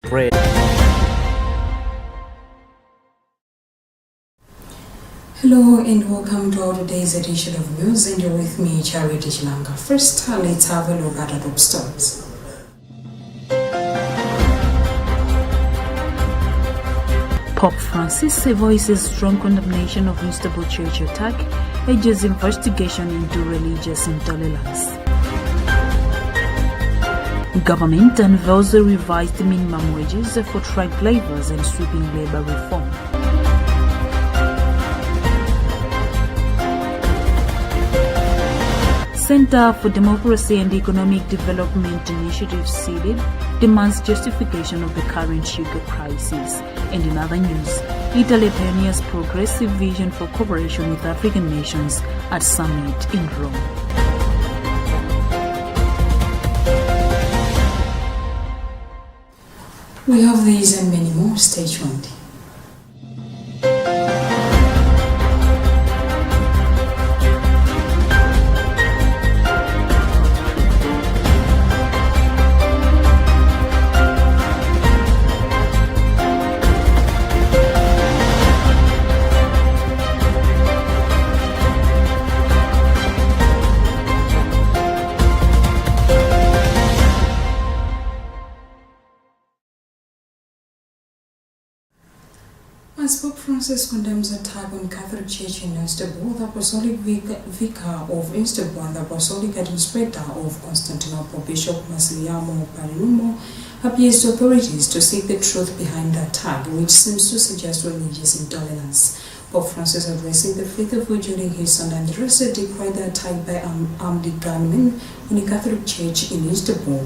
spread. Hello and welcome to our today's edition of news, and you're with me, Charity Chilanga. First, let's have a look at our top stories. Pope Francis voices strong condemnation of Istanbul church attack, urges investigation into religious intolerance. Government unveils the revised minimum wages for truck drivers and sweeping labor reform. Center for Democracy and Economic Development Initiative (CEDED) demands justification of the current sugar crisis. And in other news, Italy pioneers progressive vision for cooperation with African nations at summit in Rome. We have these and many more. Stay tuned. As Pope Francis condemns attack on Catholic Church in Istanbul, the Apostolic Vicar of Istanbul and the Apostolic Administrator of Constantinople, Bishop Massimiliano Parinumo, appeals to authorities to seek the truth behind the attack, which seems to suggest religious intolerance. Pope Francis, addressing the faithful during his Sunday address, decried the attack by armed gunmen on a Catholic church in Istanbul,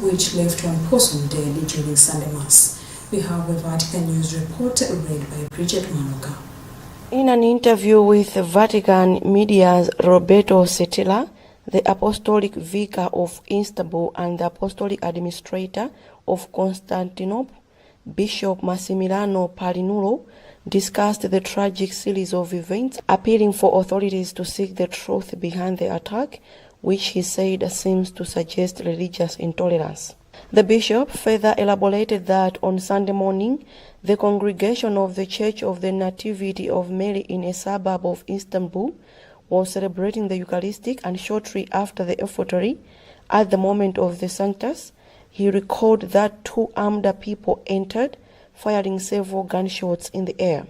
which left one person dead during Sunday Mass. We have a Vatican News report read by Bridget Manoka. In an interview with Vatican Media's Roberto Cetilla, the Apostolic Vicar of Istanbul and the Apostolic Administrator of Constantinople, Bishop Massimiliano Parinulo, discussed the tragic series of events, appealing for authorities to seek the truth behind the attack, which he said seems to suggest religious intolerance. The bishop further elaborated that on Sunday morning, the congregation of the Church of the Nativity of Mary in a suburb of Istanbul was celebrating the Eucharistic, and shortly after the offertory, at the moment of the Sanctus, he recalled that two armed people entered, firing several gunshots in the air.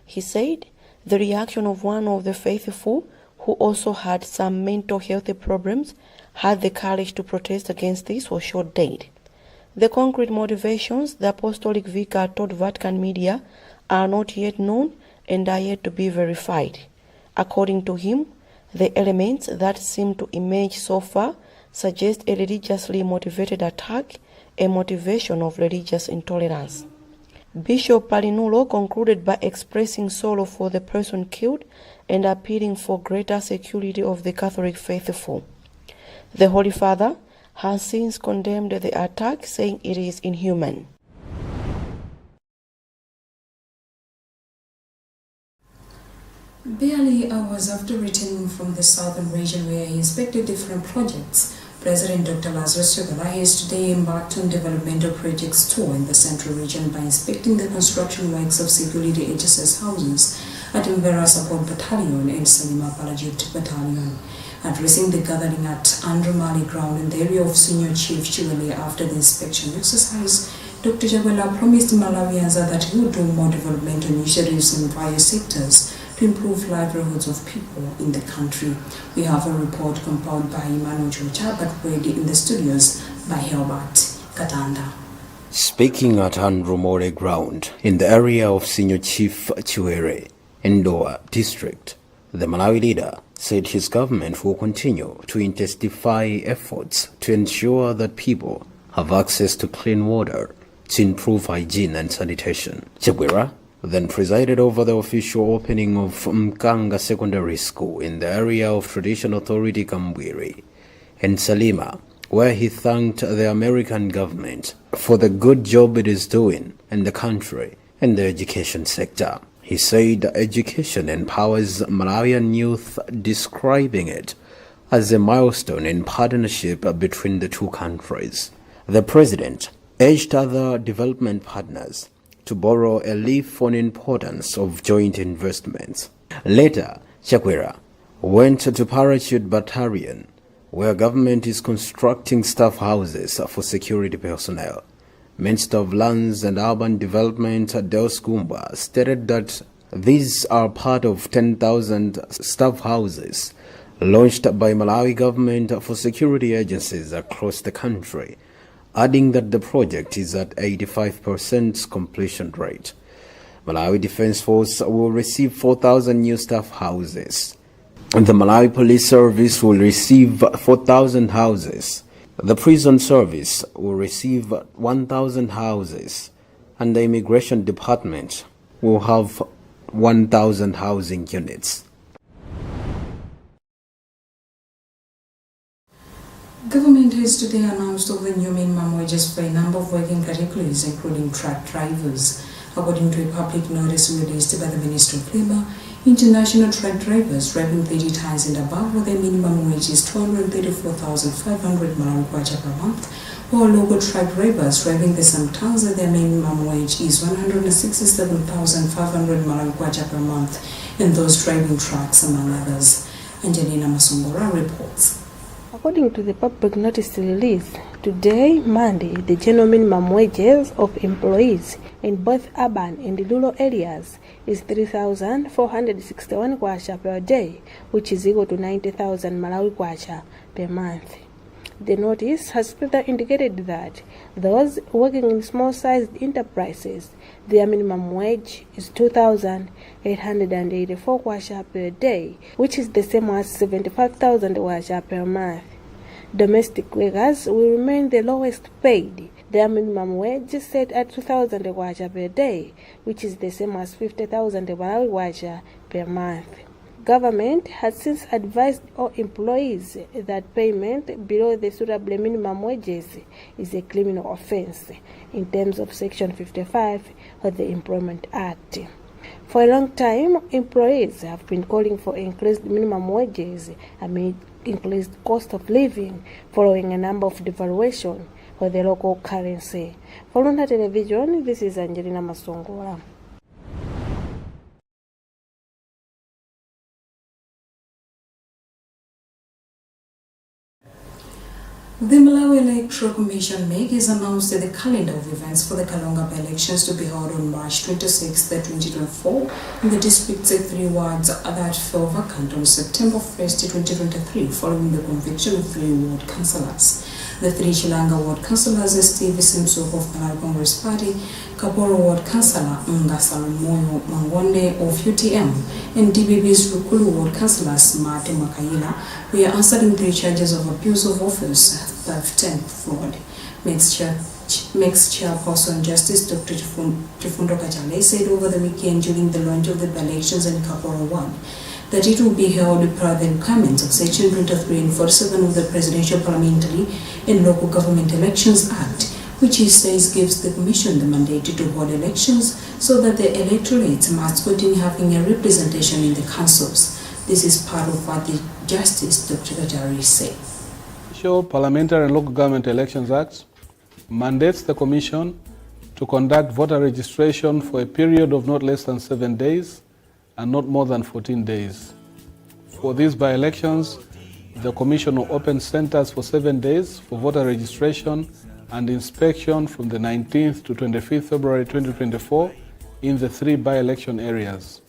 He said the reaction of one of the faithful, who also had some mental health problems, had the courage to protest against this, was shot dead. The concrete motivations, the Apostolic Vicar told Vatican Media, are not yet known and are yet to be verified. According to him, the elements that seem to emerge so far suggest a religiously motivated attack, a motivation of religious intolerance. Bishop Parinulo concluded by expressing sorrow for the person killed and appealing for greater security of the Catholic faithful. The Holy Father has since condemned the attack, saying it is inhuman. Barely hours after returning from the southern region where he inspected different projects, President Dr. Lazarus Chakwera has today embarked on developmental projects tour in the central region by inspecting the construction works of security HSS houses at Mvera Support Battalion and Salima Palajut Battalion. Addressing the gathering at Andromali Ground in the area of Senior Chief Chiwele after the inspection exercise, Dr. Chakwera promised Malawians that he would do more developmental initiatives in various sectors to improve livelihoods of people in the country. We have a report compiled by Emmanuel Chocha but read in the studios by Helbert Katanda. Speaking at Andromali Ground in the area of Senior Chief Chiwele, Ndoa District, the Malawi leader said his government will continue to intensify efforts to ensure that people have access to clean water to improve hygiene and sanitation. Chakwera then presided over the official opening of Mkanga Secondary School in the area of Traditional Authority Kambwiri and Salima, where he thanked the American government for the good job it is doing in the country and the education sector. He said education empowers Malawian youth, describing it as a milestone in partnership between the two countries. The president urged other development partners to borrow a leaf on importance of joint investments. Later, Chakwera went to Parachute Battalion, where government is constructing staff houses for security personnel. Minister of Lands and Urban Development Deus Gumba stated that these are part of 10,000 staff houses launched by Malawi government for security agencies across the country, adding that the project is at 85% completion rate. Malawi Defense Force will receive 4,000 new staff houses. The Malawi Police Service will receive 4,000 houses. The Prison Service will receive 1,000 houses, and the Immigration Department will have 1,000 housing units. Government has today announced of the new minimum wages for a number of working categories, including truck drivers. According to a public notice released by the Ministry of Labour, international truck drivers driving 30 tons and above with their minimum wage is 234,500 Malawi kwacha per month, while local truck drivers driving the same tons at their minimum wage is 167,500 Malawi kwacha per month, and those driving trucks, among others. Angelina Masongora reports. According to the public notice released today, Monday, the general minimum wages of employees in both urban and rural areas is 3,461 kwacha per day, which is equal to 90,000 Malawi kwacha per month. The notice has further indicated that those working in small-sized enterprises, their minimum wage is 2,884 kwacha per day, which is the same as 75,000 kwacha per month. Domestic workers will remain the lowest paid. Their minimum wage is set at 2,000 kwacha per day, which is the same as 50,000 Malawi kwacha per month. Government has since advised all employees that payment below the suitable minimum wages is a criminal offense in terms of Section 55 of the Employment Act. For a long time, employees have been calling for increased minimum wages amid increased cost of living following a number of devaluation of the local currency. For Luntha Television, this is Angelina Masongora. The Malawi Electoral Commission (MEC) has announced the calendar of events for the Kalonga by-elections to be held on March 26, 2024 in the district's 3 wards that fell vacant on September 1, 2023 following the conviction of 3 ward councillors. The 3 Chilanga ward councillors are Steve Simsoko of Malawi Congress Party, Kaporo ward councillor Nga Salomoyo Mangone of UTM, and DBB's Rukulu ward councillor Smart Makayila, were answering 3 charges of abuse of office, theft and fraud. MEC's chairperson Justice Dr. Chifundo Kachale said over the weekend during the launch of the elections in Kaporo 1 that it will be held per the requirements of Section 23 and 47 of the Presidential Parliamentary and Local Government Elections Act, which he says gives the Commission the mandate to hold elections so that the electorates must continue having a representation in the councils. This is part of what the Justice Dr. Kachale said. Parliamentary and Local Government Elections Act mandates the Commission to conduct voter registration for a period of not less than 7 days and not more than 14 days. For these by-elections, the Commission will open centers for 7 days for voter registration and inspection from the 19th to 25th February 2024 in the 3 by-election areas.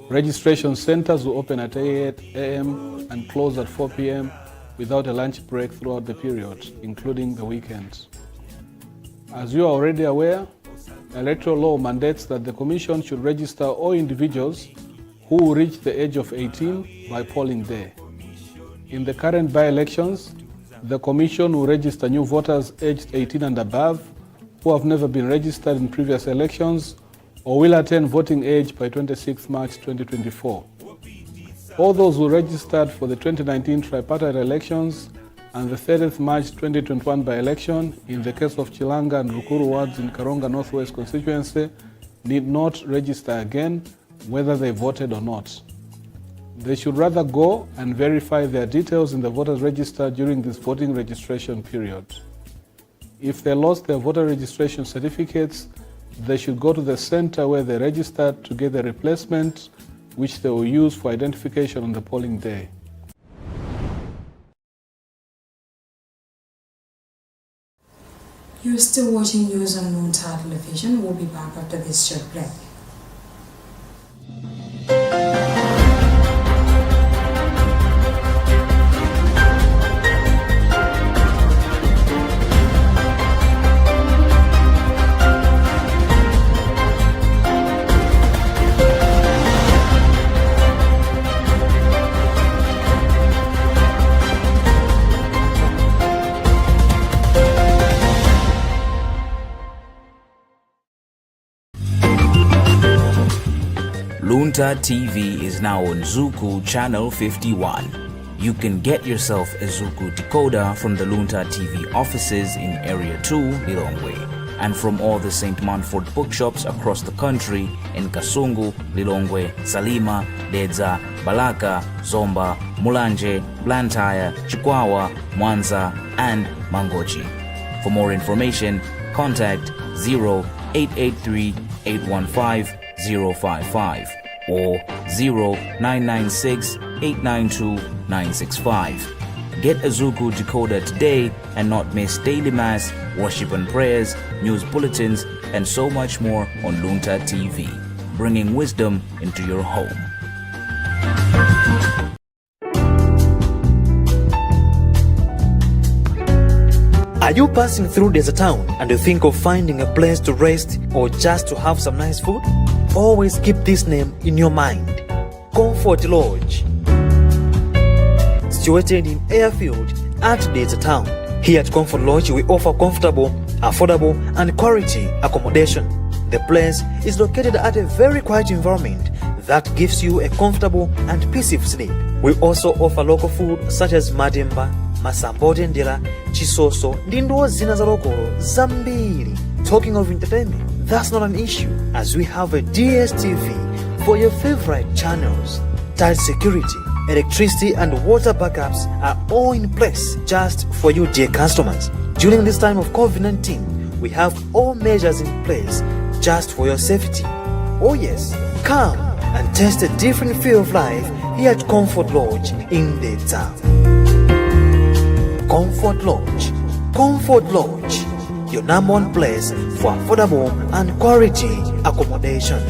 Registration centers will open at 8 a.m. and close at 4 p.m. without a lunch break throughout the period, including the weekends. As you are already aware, electoral law mandates that the Commission should register all individuals who reach the age of 18 by polling day. In the current by-elections, the Commission will register new voters aged 18 and above who have never been registered in previous elections or will attain voting age by 26 March 2024. All those who registered for the 2019 tripartite elections and the 30th March 2021 by-election in the case of Chilanga and Rukuru wards in Karonga Northwest constituency need not register again whether they voted or not. They should rather go and verify their details in the voters register during this voting registration period. If they lost their voter registration certificates, they should go to the center where they registered to get the replacement, which they will use for identification on the polling day. You're still watching news on Luntha television. We'll be back after this short break. Luntha TV is now on Zuku Channel 51. You can get yourself a Zuku decoder from the Luntha TV offices in Area 2, Lilongwe, and from all the St. Manford bookshops across the country in Kasungu, Lilongwe, Salima, Dedza, Balaka, Zomba, Mulanje, Blantyre, Chikwawa, Mwanza, and Mangochi. For more information, contact 0883 815 055 or 0996 892 965. Get a Zuku decoder today and not miss daily mass, worship and prayers, news bulletins, and so much more on Luntha TV, bringing wisdom into your home. Are you passing through Desert Town and you think of finding a place to rest or just to have some nice food? Always keep this name in your mind: Comfort Lodge. Situated in Airfield at Desert Town. Here at Comfort Lodge, we offer comfortable, affordable, and quality accommodation. The place is located at a very quiet environment that gives you a comfortable and peaceful sleep. We also offer local food such as madimba, masambote ndela, chisoso, ndi ndo zina za lokolo zambiri. Talking of entertainment, that's not an issue, as we have a DSTV for your favorite channels. Tight security, electricity and water backups are all in place just for you, dear customers. During this time of COVID-19, we have all measures in place just for your safety. Oh yes, come and taste a different feel of life here at Comfort Lodge in the town. Comfort Lodge. Comfort Lodge, your number one place for affordable and quality accommodation.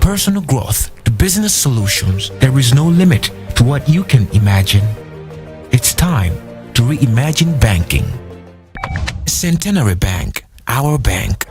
Personal growth to business solutions, there is no limit to what you can imagine. It's time to reimagine banking. Centenary Bank, our bank.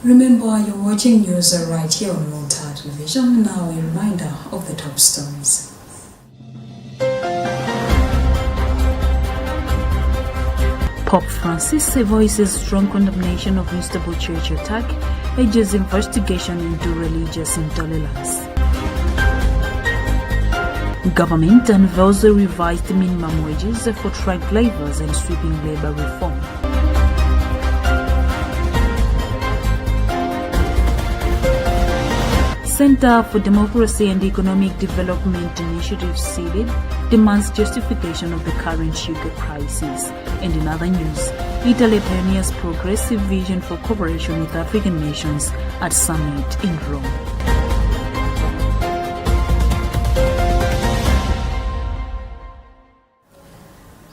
Remember, you're watching news right here on Luntha television. Now a reminder of the top stories. Pope Francis voices strong condemnation of Istanbul church attack, urges investigation into religious intolerance. Government unveils the revised minimum wages for truck drivers and sweeping labor reform. Center for Democracy and Economic Development Initiative (CEDID) demands justification of the current sugar crisis. And in other news, Italy pioneers progressive vision for cooperation with African nations at summit in Rome.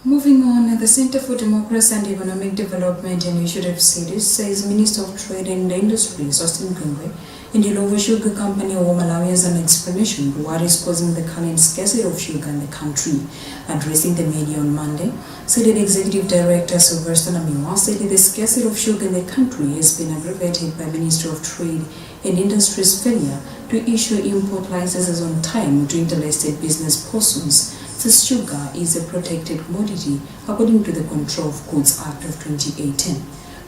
Moving on, the Center for Democracy and Economic Development Initiative (CDIS) says Minister of Trade and Industry Austin Gungwe and the Illovo Sugar Company of Malawi as an explanation for what is causing the current scarcity of sugar in the country. Addressing the media on Monday, CDIS Executive Director Sylvester Namiwa said the scarcity of sugar in the country has been aggravated by Ministry of Trade and Industry's failure to issue import licenses on time to interstate business persons. Since sugar is a protected commodity according to the Control of Goods Act of 2018.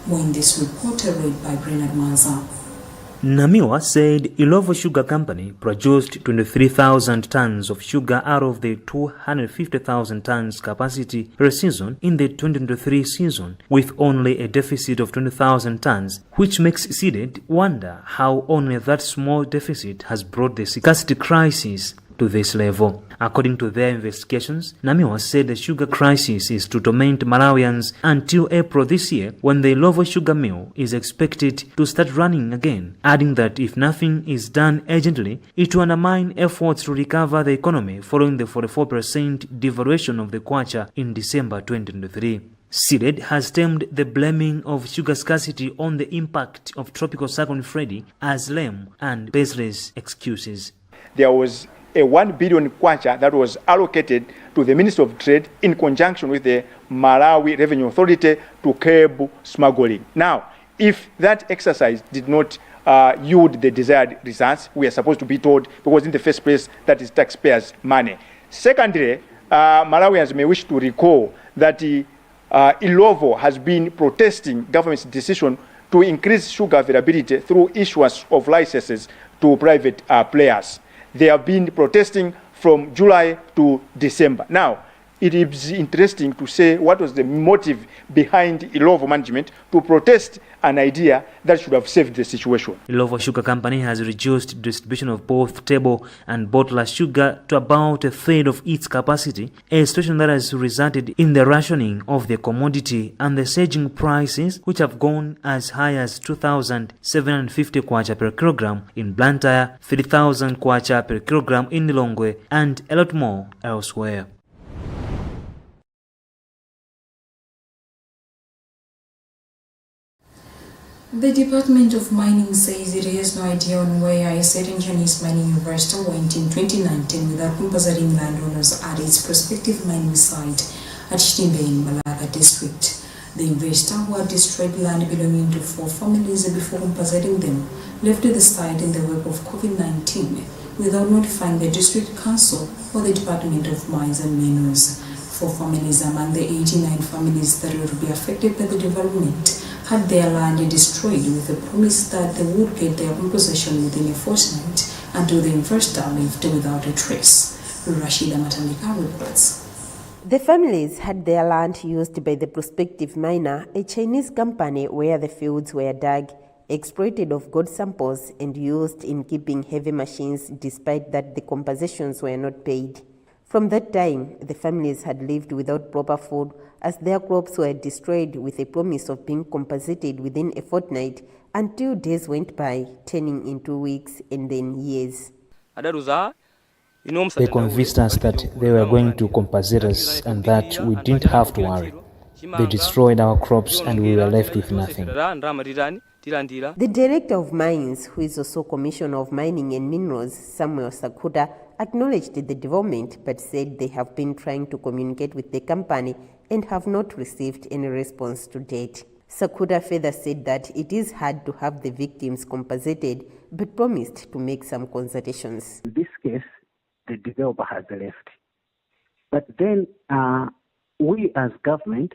More in this report read by Bernard Maza. Namiwa said Illovo Sugar Company produced 23,000 tons of sugar out of the 250,000 tons capacity per season in the 2023 season, with only a deficit of 20,000 tons, which makes CDIS wonder how only that small deficit has brought the scarcity crisis to this level. According to their investigations, Namiwa said the sugar crisis is to torment Malawians until April this year, when the Illovo sugar mill is expected to start running again, adding that if nothing is done urgently, it will undermine efforts to recover the economy following the 44% devaluation of the kwacha in December 2023. CDIS has termed the blaming of sugar scarcity on the impact of Tropical Cyclone Freddy as lame and baseless excuses. There was a 1 billion kwacha that was allocated to the Ministry of Trade in conjunction with the Malawi Revenue Authority to curb smuggling. Now, if that exercise did not yield the desired results, we are supposed to be told, because in the first place, that is taxpayers' money. Secondly, Malawians may wish to recall that Illovo has been protesting government's decision to increase sugar availability through issuance of licenses to private players. They have been protesting from July to December. Now, it is interesting to say what was the motive behind Illovo management to protest an idea that should have saved the situation. Illovo Sugar Company has reduced distribution of both table and bottler sugar to about a third of its capacity, a situation that has resulted in the rationing of the commodity and the surging prices, which have gone as high as 2,750 kwacha per kilogram in Luntha, 3,000 kwacha per kilogram in Lilongwe, and a lot more elsewhere. The Department of Mining says it has no idea on where a certain Chinese mining investor went in 2019 without compensating landowners at its prospective mining site at Chitimbe in Malaga district. The investor, who had destroyed land belonging to 4 families before compensating them, left the site in the wake of COVID-19 without notifying the district council or the Department of Mines and Minerals. 4 families among the 89 families that will be affected by the development had their land destroyed with the promise that they would get their compensation within a fortnight until the investor left without a trace. Rashida Matandika reports. The families had their land used by the prospective miner, a Chinese company where the fields were dug, exploited of gold samples and used in keeping heavy machines, despite that the compensations were not paid. From that time, the families had lived without proper food as their crops were destroyed, with a promise of being compensated within a fortnight, until days went by, turning into weeks and then years. They convinced us that they were going to compensate us and that we didn't have to worry. They destroyed our crops and we were left with nothing. The director of mines, who is also Commissioner of Mining and Minerals, Samuel Sakuda, acknowledged the development but said they have been trying to communicate with the company and have not received any response to date. Sakuda further said that it is hard to have the victims compensated but promised to make some consultations. In this case, the developer has left. But then we as government,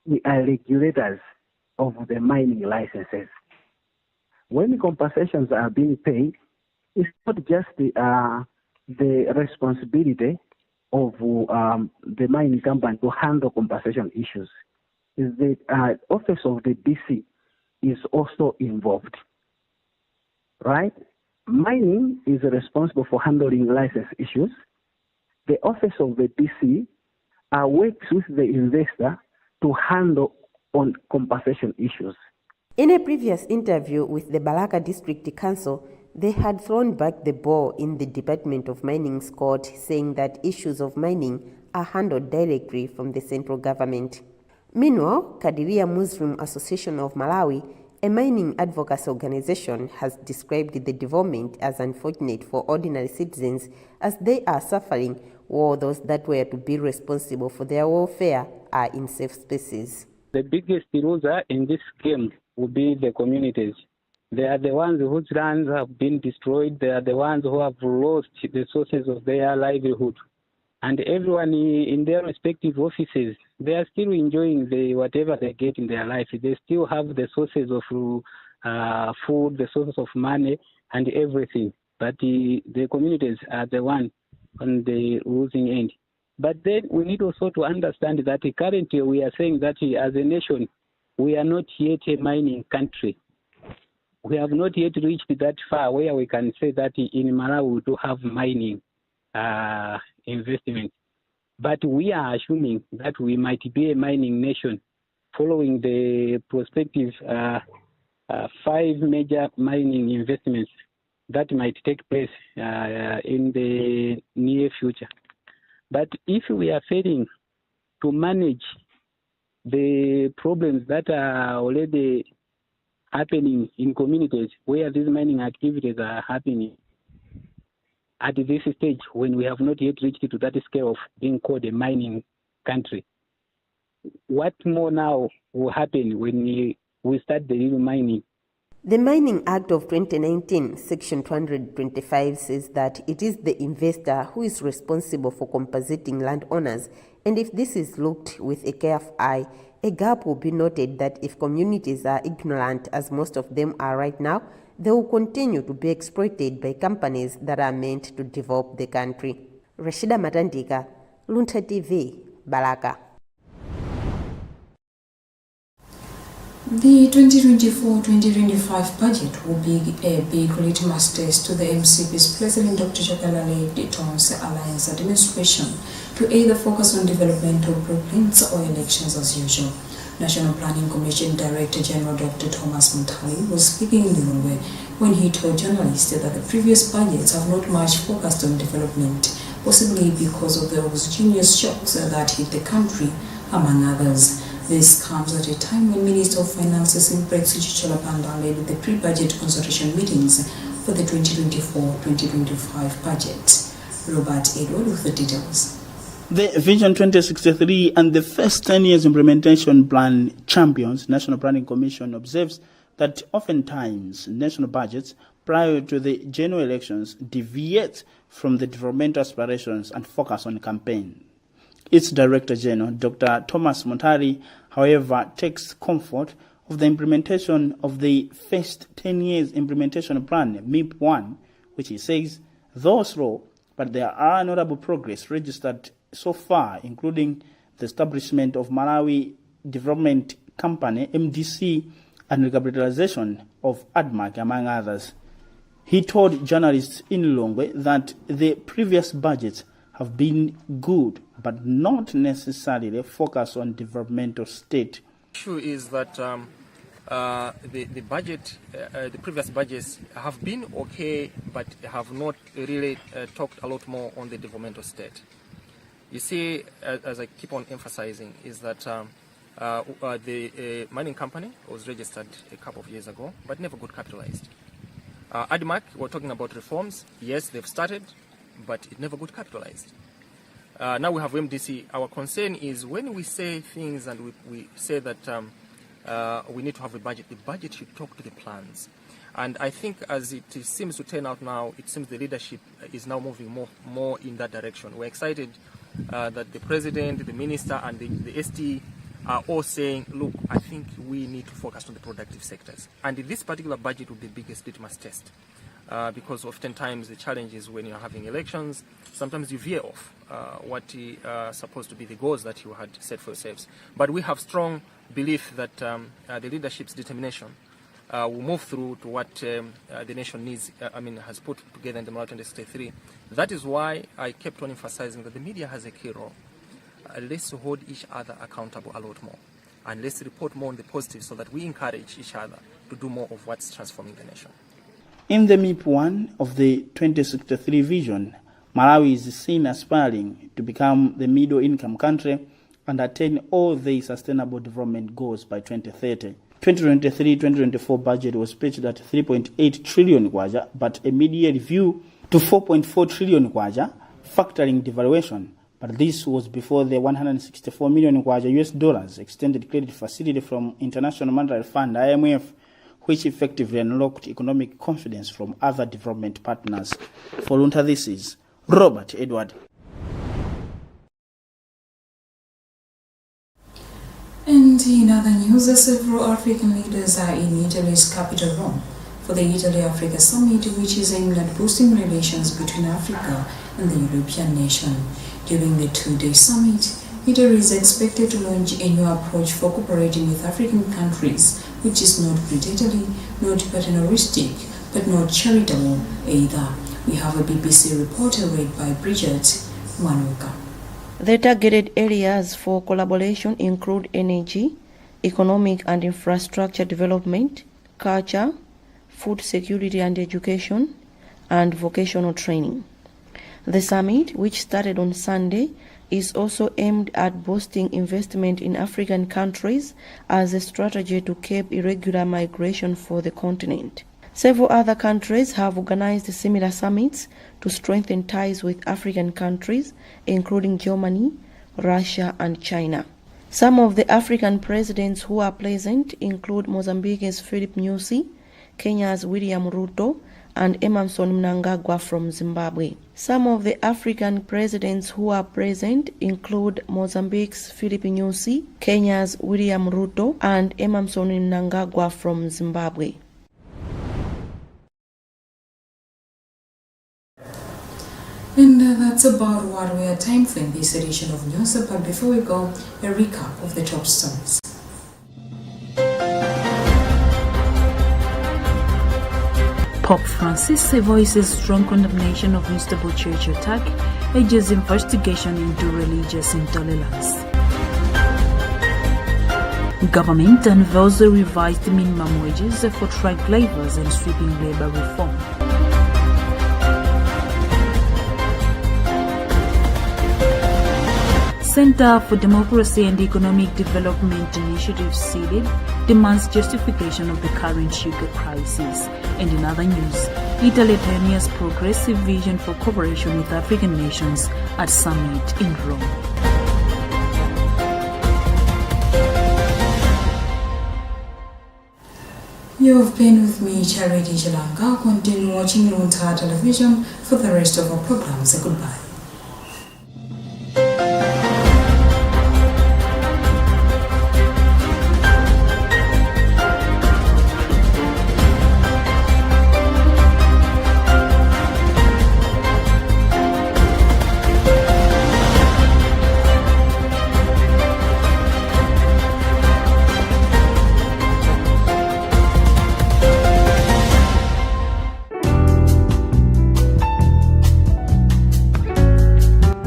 we are regulators of the mining licenses. When compensations are being paid, it's not just the responsibility of the mining company to handle compensation issues. Is the office of the DC is also involved, right? Mining is responsible for handling license issues. The office of the DC works with the investor to handle on compensation issues. In a previous interview with the Balaka District Council, they had thrown back the ball in the Department of Mining's court, saying that issues of mining are handled directly from the central government. Meanwhile, Kadiria Muslim Association of Malawi, a mining advocacy organization, has described the development as unfortunate for ordinary citizens as they are suffering while those that were to be responsible for their welfare are in safe spaces. The biggest loser in this game will be the communities. They are the ones whose lands have been destroyed. They are the ones who have lost the sources of their livelihood. And everyone in their respective offices, they are still enjoying whatever they get in their life. They still have the sources of food, the sources of money, and everything. But the communities are the one on the losing end. But then we need also to understand that currently we are saying that as a nation, we are not yet a mining country. We have not yet reached that far where we can say that in Malawi we do have mining investment. But we are assuming that we might be a mining nation following the prospective 5 major mining investments that might take place in the near future. But if we are failing to manage the problems that are already happening in communities where these mining activities are happening, at this stage, when we have not yet reached to that scale of being called a mining country, what more now will happen when we start the real mining? The Mining Act of 2019, Section 225, says that it is the investor who is responsible for compensating landowners, and if this is looked with a careful eye, a gap will be noted that if communities are ignorant, as most of them are right now, they will continue to be exploited by companies that are meant to develop the country. Rashida Matandika, Luntha TV, Balaka. The 2024-2025 budget will be a big litmus test to the MCP's President Dr. Jokalale Diton's Alliance administration to either focus on developmental blueprints or elections as usual. National Planning Commission Director General Dr. Thomas Muntali was speaking in Lilongwe when he told journalists that the previous budgets have not much focused on development, possibly because of the exogenous shocks that hit the country, among others. This comes at a time when Minister of Finances Impretsu Chicholapanda led the pre-budget consultation meetings for the 2024-2025 budget. Robert Edward with the details. The Vision 2063 and the first 10 years implementation plan champions, National Planning Commission observes that oftentimes national budgets prior to the general elections deviate from the developmental aspirations and focus on campaign. Its Director General, Dr. Thomas Montari, however, takes comfort of the implementation of the first 10 years implementation plan, MIP1, which he says, though slow, but there are notable progress registered so far, including the establishment of Malawi Development Company, MDC, and recapitalization of ADMAC, among others. He told journalists in Lilongwe that the previous budgets have been good, but not necessarily focused on developmental state. The issue is that the budget, the previous budgets have been okay, but have not really talked a lot more on the developmental state. You see, as I keep on emphasizing, is that the mining company was registered a couple of years ago, but never got capitalized. ADMAC, we're talking about reforms. Yes, they've started, but it never got capitalized. Now we have MDC. Our concern is when we say things and we say that we need to have a the budget should talk to the plans. And I think as it seems to turn out now, it seems the leadership is now moving more in that direction. We're excited that the President, the Minister, and the ST are all saying, look, I think we need to focus on the productive sectors. And this particular budget will be the biggest litmus test. Because oftentimes the challenge is when you're having elections, sometimes you veer off what are supposed to be the goals that you had set for yourselves. But we have strong belief that the leadership's determination will move through to what the nation needs, has put together in the Malawi 2063. That is why I kept on emphasizing that the media has a key role. Let's hold each other accountable a lot more. And let's report more on the positive so that we encourage each other to do more of what's transforming the nation. In the MIP1 of the 2063 vision, Malawi is seen aspiring to become the middle-income country and attain all the sustainable development goals by 2030. 2023-2024 budget was pitched at 3.8 trillion kwacha, but a mid-year review to 4.4 trillion kwacha, factoring devaluation. But this was before the 164 million kwacha US dollars extended credit facility from International Monetary Fund (IMF), which effectively unlocked economic confidence from other development partners. For Luntha, this is Robert Edward. And in other news, several African leaders are in Italy's capital Rome for the Italy-Africa Summit, which is aimed at boosting relations between Africa and the European nation. During the two-day summit, Italy is expected to launch a new approach for cooperating with African countries, which is not predatory, not paternalistic, but not charitable either. We have a BBC reporter read by Bridget Manuka. The targeted areas for collaboration include energy, economic and infrastructure development, culture, food security and education, and vocational training. The summit, which started on Sunday, is also aimed at boosting investment in African countries as a strategy to curb irregular migration for the continent. Several other countries have organized similar summits to strengthen ties with African countries, including Germany, Russia, and China. Some of the African presidents who are present include Mozambique's Philip Nyusi, Kenya's William Ruto, and Emmerson Mnangagwa from Zimbabwe. Some of the African presidents who are present include Mozambique's Philip Nyusi, Kenya's William Ruto, and Emmerson Mnangagwa from Zimbabwe. And that's about what we are time for in this edition of news. But before we go, a recap of the top stories. Pope Francis voices strong condemnation of Istanbul church attack, urges investigation into religious intolerance. Government unveils the revised minimum wages for truck drivers and sweeping labor reform. Center for Democracy and Economic Development Initiative (CEDED) demands justification of the current sugar crisis. And in other news, Italy pioneers progressive vision for cooperation with African nations at summit in Rome. You have been with me, Charity Jalanga. Continue watching Luntha television for the rest of our programs. Goodbye.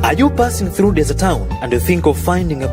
Are you passing through Desert Town and you think of finding a